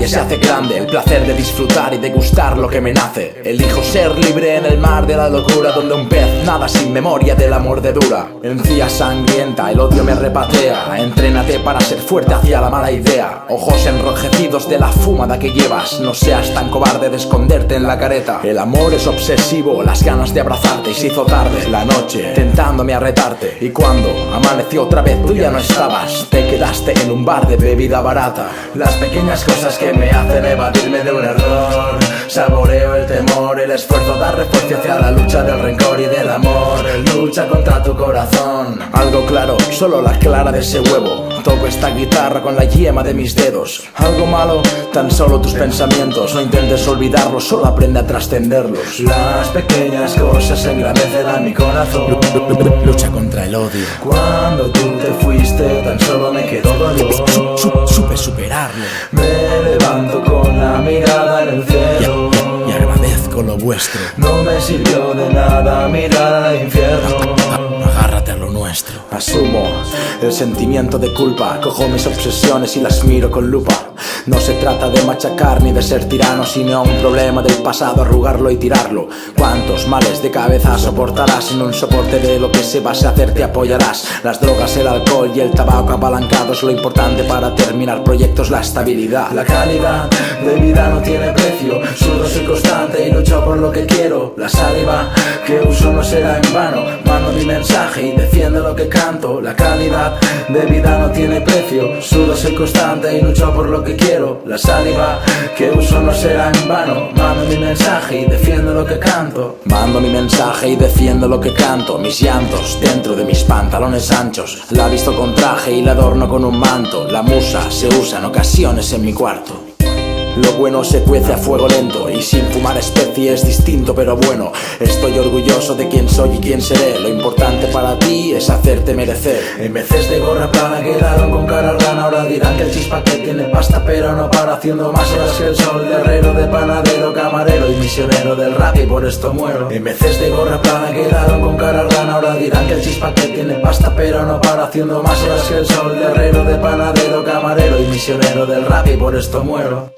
que se hace grande, el placer de disfrutar y de gustar lo que me nace. Elijo ser libre en el mar de la locura, donde un pez nada sin memoria de la mordedura. Encía sangrienta, el odio me repatea. Entrénate para ser fuerte hacia la mala idea. Ojos enrojecidos de la fumada que llevas, no seas tan cobarde de esconderte en la careta. El amor es obsesivo, las ganas de abrazarte, y se hizo tarde la noche tentándome a retarte. Y cuando amaneció otra vez tú ya no estabas, te quedaste en un bar de bebida barata. Las pequeñas cosas que me hacen evadirme de un error, saboreo el temor, el esfuerzo da refuerzo hacia la lucha del rencor y del amor. Lucha contra tu corazón. Algo claro, solo la clara de ese huevo. Toco esta guitarra con la yema de mis dedos. Algo malo, tan solo tus pensamientos. No intentes olvidarlos, solo aprende a trascenderlos. Las pequeñas cosas engrandecen a mi corazón. Lucha contra el odio. Cuando tú te fuiste, tan solo me quedó dolor. Supe superarlo. Me levanto con la mirada en el cielo y agradezco lo vuestro. No me sirvió de nada mirar al infierno. Agárrate a lo nuestro. Asumo el sentimiento de culpa, cojo mis obsesiones y las miro con lupa. No se trata de machacar ni de ser tirano, sino un problema del pasado, arrugarlo y tirarlo. ¿Cuántos males de cabeza soportarás? En un soporte de lo que sepas hacer te apoyarás. Las drogas, el alcohol y el tabaco apalancados, lo importante para terminar proyectos, la estabilidad. La calidad de vida no tiene precio, sudo soy constante y lucho por lo que quiero. La saliva que uso no será en vano, mando mi mensaje y defiendo lo que canto. La calidad de vida no tiene precio, sudo soy constante y lucho por lo que quiero. La saliva que uso no será en vano, mando mi mensaje y defiendo lo que canto. Mando mi mensaje y defiendo lo que canto. Mis llantos dentro de mis pantalones anchos, la visto con traje y la adorno con un manto. La musa se usa en ocasiones en mi cuarto. Lo bueno se cuece a fuego lento y sin fumar especie es distinto pero bueno. Estoy orgulloso de quién soy y quién seré. Lo importante para ti es hacerte merecer. MCs de gorra plana quedaron con cara rana. Ahora dirán que el chispa que tiene pasta pero no para, haciendo más horas que el sol de herrero, de panadero, camarero y misionero del rap y por esto muero. MCs de gorra plana quedaron con cara rana. Ahora dirán que el chispa que tiene pasta pero no para, haciendo más horas que el sol de herrero, de panadero, camarero y misionero del rap y por esto muero.